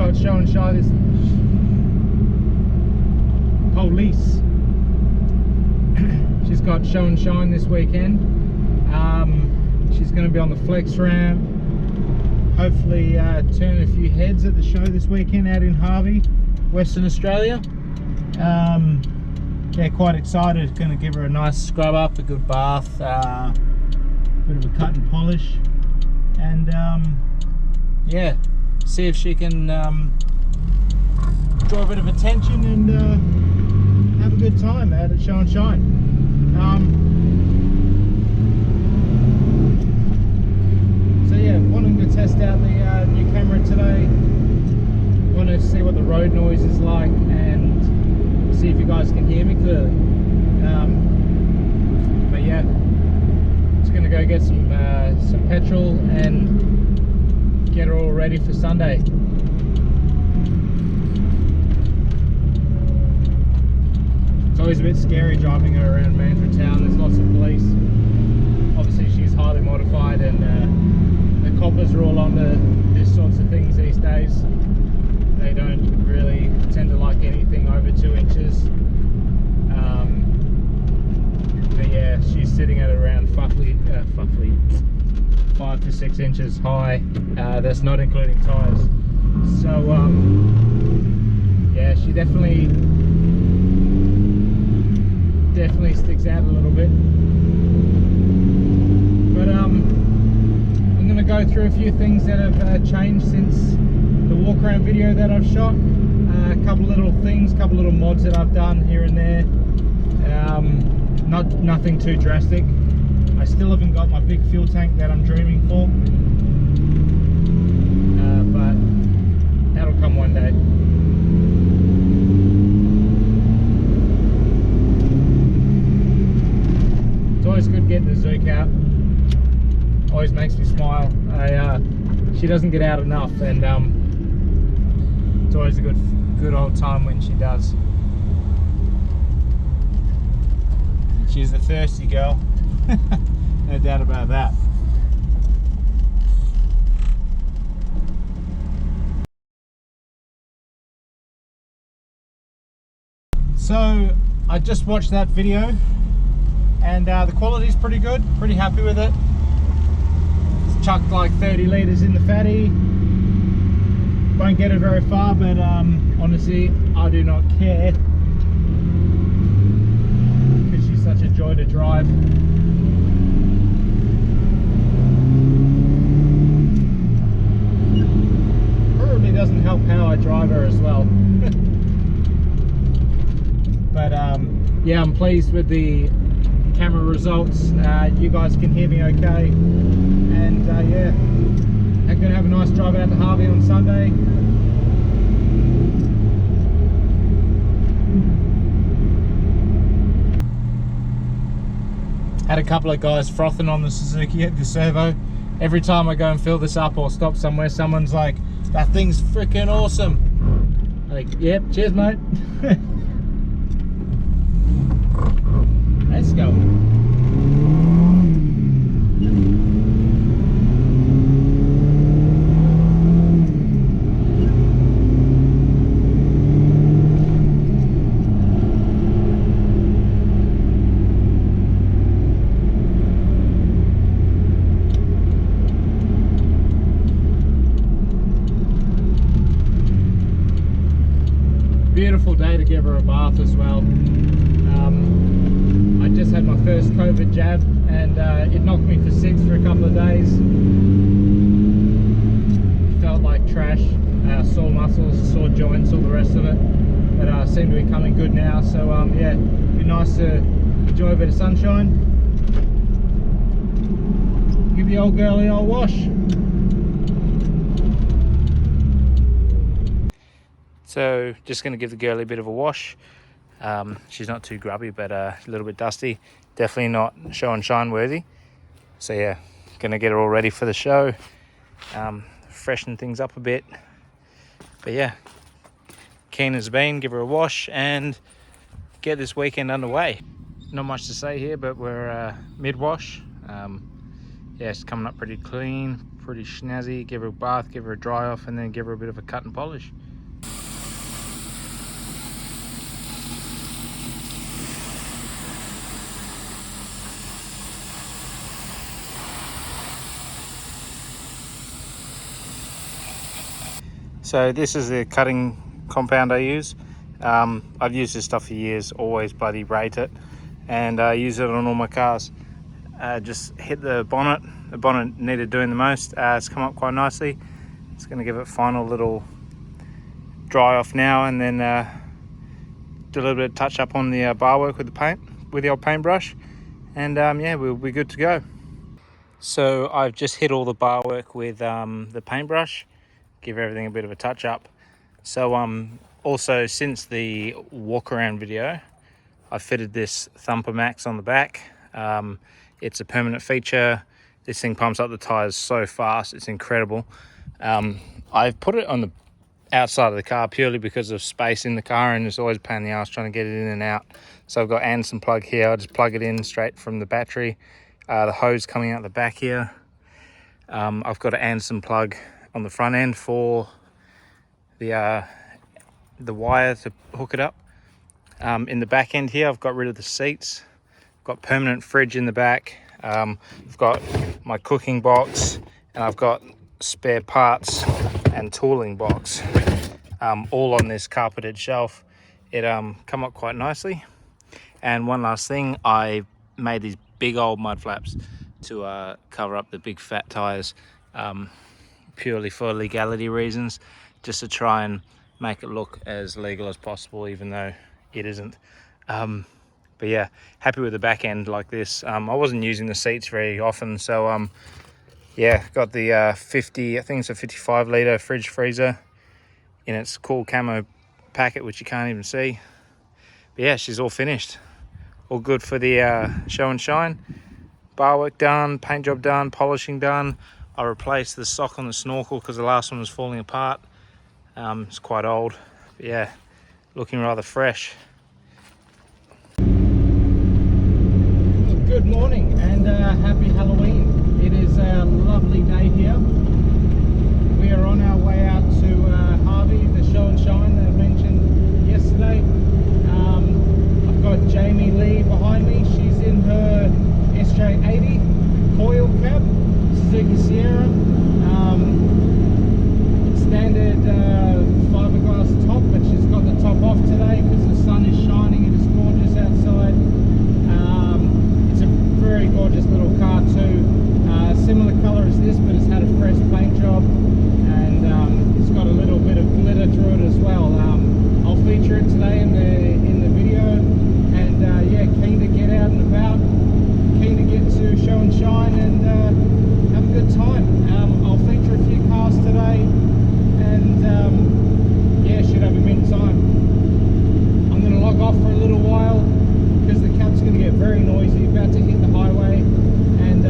got show and shine this police. She's got show and shine this weekend. She's going to be on the flex ramp. Hopefully turn a few heads at the show this weekend out in Harvey, Western Australia. Yeah, quite excited. Going to give her a nice scrub up, a good bath, bit of a cut and polish, and yeah, see if she can draw a bit of attention and have a good time out at Show and Shine. So yeah, wanting to test out the new camera today. Want to see what the road noise is like and see if you guys can hear me clearly. But yeah, just gonna go get some petrol and get her all ready for Sunday. It's always a bit scary driving her around Mandurah town. There's lots of police. Obviously she's highly modified, and the coppers are all onto these sorts of things these days. They don't really tend to like anything over 2 inches. But yeah, she's sitting at around roughly 5 to 6 inches high. That's not including tyres. So yeah, she definitely sticks out a little bit. But I'm going to go through a few things that have changed since the walk around video that I've shot. A couple little things, couple little mods that I've done here and there. Nothing too drastic. I still haven't got my big fuel tank that I'm dreaming for, but that'll come one day. It's always good getting the zook out. Always makes me smile. She doesn't get out enough, and it's always a good old time when she does. She's a thirsty girl. No doubt about that. So I just watched that video, and the quality's pretty good. Pretty happy with it. It's chucked like 30 litres in the Phatty. Won't get it very far, but honestly, I do not care, because she's such a joy to drive. Probably doesn't help how I drive her as well. But yeah, I'm pleased with the camera results. You guys can hear me okay, and yeah, I'm gonna have a nice drive out to Harvey on Sunday. Had a couple of guys frothing on the Suzuki at the servo. Every time I go and fill this up or stop somewhere, someone's like, "That thing's freaking awesome." I'm like, yep, cheers mate. Let's go. Beautiful day to give her a bath as well. I just had my first COVID jab, and it knocked me for 6 for a couple of days. Felt like trash, sore muscles, sore joints, all the rest of it, but seem to be coming good now. So yeah, it'd be nice to enjoy a bit of sunshine, give the old girl the old wash. So just going to give the girl a bit of a wash. She's not too grubby, but a little bit dusty. Definitely not show and shine worthy. So yeah, going to get her all ready for the show. Freshen things up a bit. But yeah, keen as been, give her a wash and get this weekend underway. Not much to say here, but we're mid-wash. Yeah, it's coming up pretty clean, pretty snazzy. Give her a bath, give her a dry off, and then give her a bit of a cut and polish. So this is the cutting compound I use. I've used this stuff for years, always bloody rate it, and I use it on all my cars. Just hit the bonnet needed doing the most. It's come up quite nicely. It's going to give it final little dry off now, and then do a little bit of touch up on the bar work with the paint, with the old paintbrush, and yeah, we'll be good to go. So I've just hit all the bar work with the paintbrush, give everything a bit of a touch up. So also, since the walk around video, I fitted this Thumper Max on the back. It's a permanent feature. This thing pumps up the tires so fast, it's incredible. I've put it on the outside of the car purely because of space in the car, and it's always a pain in the ass trying to get it in and out. So I've got Anderson plug here. I just plug it in straight from the battery. The hose coming out the back here. I've got an Anderson plug on the front end for the wire to hook it up. In the back end here, I've got rid of the seats. I've got permanent fridge in the back. I've got my cooking box, and I've got spare parts and tooling box, all on this carpeted shelf. It come up quite nicely. And one last thing, I made these big old mud flaps to cover up the big fat tires, purely for legality reasons, just to try and make it look as legal as possible, even though it isn't. But yeah, happy with the back end like this. I wasn't using the seats very often, so yeah, got the 50, I think it's a 55 litre fridge freezer in its cool camo packet, which you can't even see. But yeah, she's all finished. All good for the show and shine. Bar work done, paint job done, polishing done. I replaced the sock on the snorkel because the last one was falling apart. It's quite old, but yeah, looking rather fresh. Good morning and happy Halloween. It is a lovely day here. We are on our way out to Harvey, the show and shine that I mentioned yesterday. I've got Jamie Lee behind me. She's in her SJ80 coil cab, Suzuki Sierra. Standard fiberglass top, but she's got the top off today because the sun is shining. It is gorgeous outside. It's a very gorgeous little car too. Similar colour as this, but it's had a fresh paint job, and it's got a little bit of glitter through it as well. I'll feature it today in the video, and yeah, keen to get out and about, keen to get to show and shine and have a good time. I'll feature a few cars today, and yeah, should have a mint time. I'm going to log off for a little while because the cab's going to get very noisy, about to hit the highway, and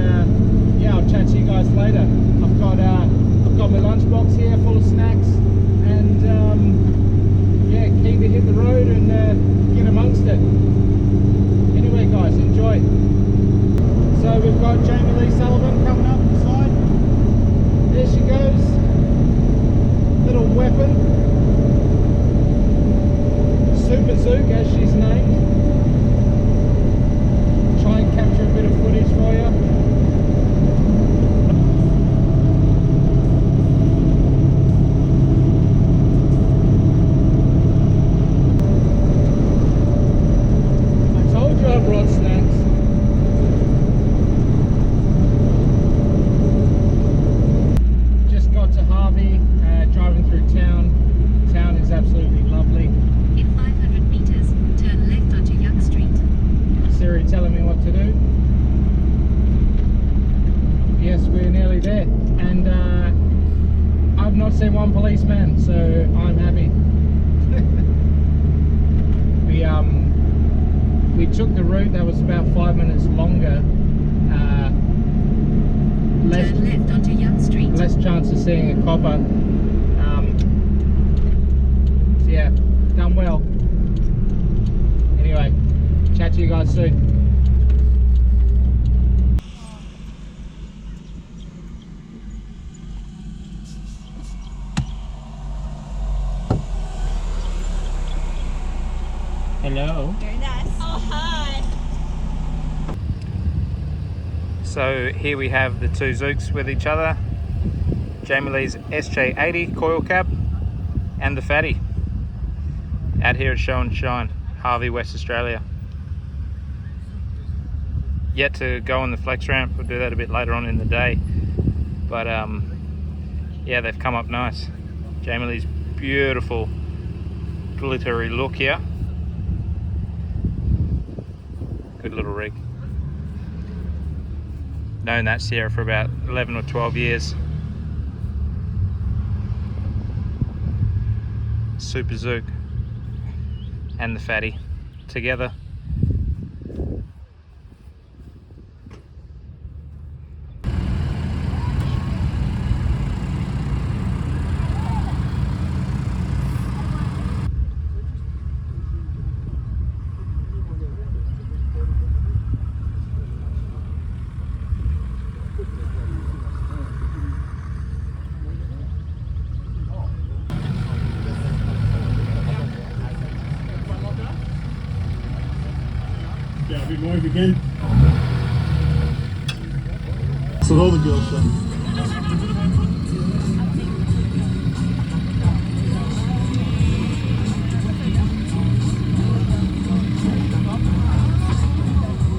yeah, I'll chat to you guys later. I've got my lunchbox here full of snacks, and yeah, keen to hit the road and get amongst it. Anyway guys, enjoy. So we've got Jamie Lee Sullivan coming up the side. There she goes. Little weapon. Supazook, as she's named. Try and capture a bit of footage for you. I told you I brought snacks. Just got to Harvey, driving through town. Town is absolutely lovely. In 500 meters, turn left onto Young Street. Siri telling me what to do. Yes, we're nearly there, and I've not seen one policeman, so I'm happy. We took the route that was about 5 minutes longer. Turn left onto Young Street. Less chance of seeing a copper. So yeah, done well. Anyway, chat to you guys soon. Hello. Very nice. Oh, hi. So here we have the two Zooks with each other. Jamie Lee's SJ80 coil cab and the Phatty. Out here at Show and Shine, Harvey, West Australia. Yet to go on the flex ramp, we'll do that a bit later on in the day. But yeah, they've come up nice. Jamie Lee's beautiful glittery look here. Good little rig. Known that Sierra for about 11 or 12 years. Supazook and the Phatty together. Yeah, a bit more if you can. So all the girls done.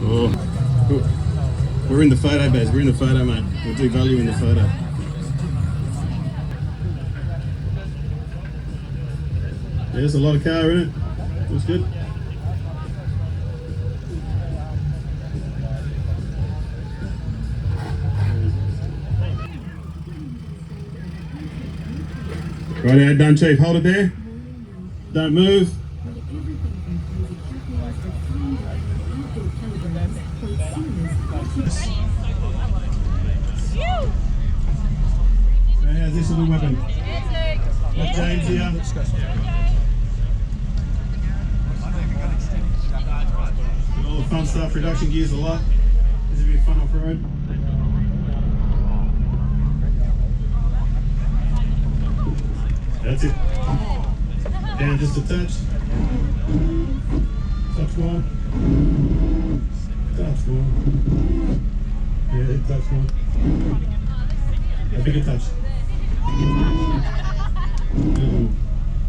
Oh, cool. We're in the photo, Bez. We're in the photo, mate. We'll do value in the photo. Yeah, there's a lot of car in it. Looks good. Right, done, Chief. Hold it there. Don't move. So how's this little weapon? Got James here. Got all the fun stuff. Reduction gears a lot. This will be fun off road. That's it. Down just a touch. Touch one. Touch one. Yeah, touch one. A bigger touch.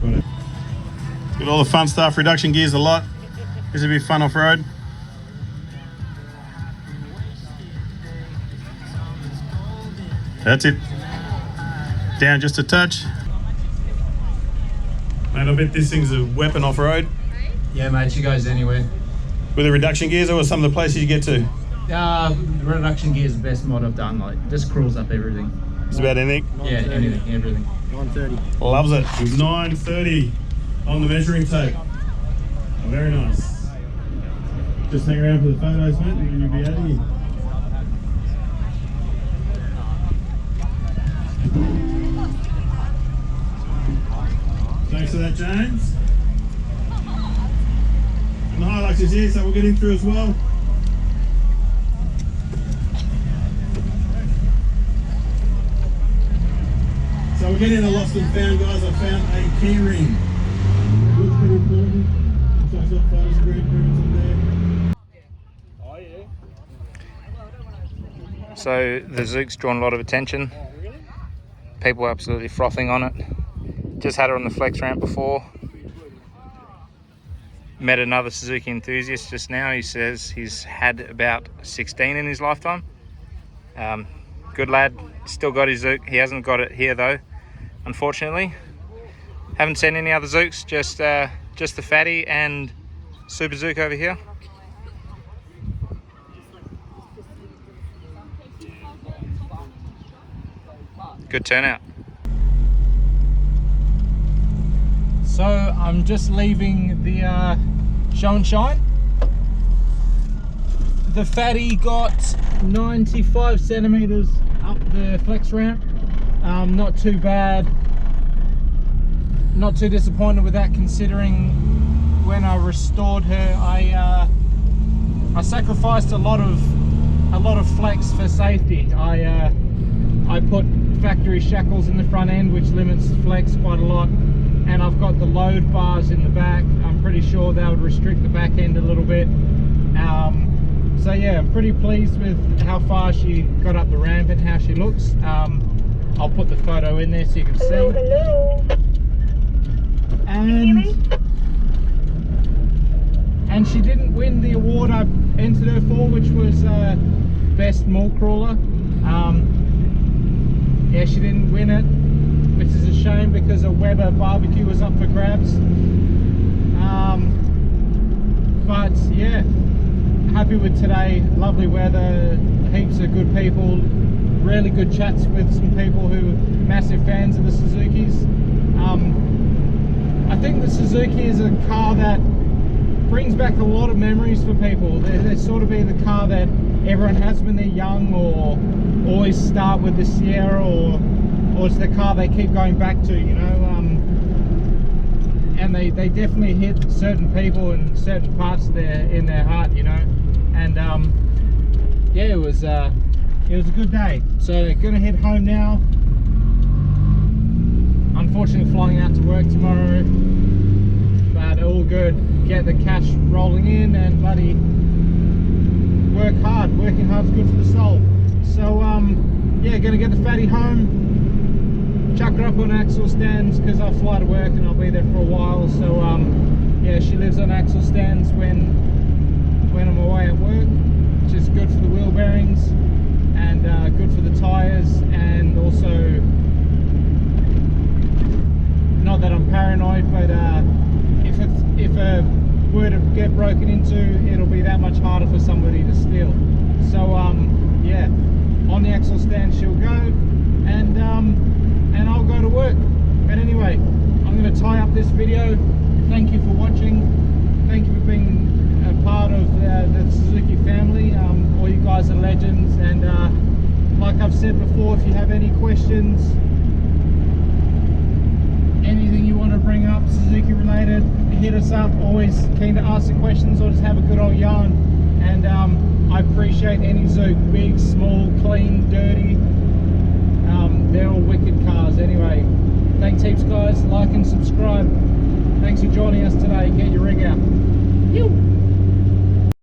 Got it. Got all the fun stuff, reduction gears a lot. This will be fun off road. That's it. Down just a touch. Mate, I bet this thing's a weapon off-road. Yeah, mate, she goes anywhere. With the reduction gears, or some of the places you get to? The reduction gear is the best mod I've done. Like, just crawls up everything. Just about anything? Yeah, anything, everything. 930. Loves it. 930 on the measuring tape. Oh, very nice. Just hang around for the photos, mate, and you'll be out of here. Thanks for that, James. And the Hilux is here, so we'll get him through as well. So we're getting a lost and found, guys. I found a key ring. Looks pretty important. So I've got photos of grandparents in there. Oh yeah. So the Zook's drawn a lot of attention. People are absolutely frothing on it. Just had it on the flex ramp before. Met another Suzuki enthusiast just now. He says he's had about 16 in his lifetime. Good lad, still got his Zook. He hasn't got it here though, unfortunately. Haven't seen any other Zooks, just the Phatty and Supazook over here. Good turnout. So I'm just leaving the Show and Shine. The Phatty got 95 centimeters up the flex ramp. Not too bad. Not too disappointed with that, considering when I restored her, I sacrificed a lot of flex for safety. I put factory shackles in the front end, which limits flex quite a lot. and I've got the load bars in the back. I'm pretty sure that would restrict the back end a little bit. So yeah, I'm pretty pleased with how far she got up the ramp and how she looks. I'll put the photo in there so you can see. Hello. And she didn't win the award I entered her for, which was best mall crawler. Yeah, she didn't win it, which is a shame because a Weber barbecue was up for grabs. But yeah, happy with today. Lovely weather, heaps of good people, really good chats with some people who are massive fans of the Suzukis. I think the Suzuki is a car that brings back a lot of memories for people. They sort of be the car that everyone has when they're young, or always start with the Sierra, or it's the car they keep going back to, you know. And they definitely hit certain people in certain parts in their heart, you know. And yeah, it was a good day. So gonna head home now. Unfortunately flying out to work tomorrow, but all good. Get the cash rolling in and bloody work hard. Working hard is good for the soul. So yeah, gonna get the Phatty home, chuck her up on axle stands because I fly to work and I'll be there for a while. So yeah, she lives on axle stands when I'm away at work, which is good for the wheel bearings and good for the tyres, and also, not that I'm paranoid, but if a were to get broken into, it'll be that much harder for somebody to steal. So yeah, on the axle stand she'll go, and I'll go to work. But anyway, I'm going to tie up this video. Thank you for watching. Thank you for being a part of the Suzuki family. All you guys are legends, and like I've said before, if you have any questions, anything you want to bring up Suzuki related, hit us up. Always keen to ask the questions or just have a good old yarn. And I appreciate any zook, big, small, clean, dirty. They're all wicked cars. Anyway, thanks heaps guys. Like and subscribe. Thanks for joining us today. Get your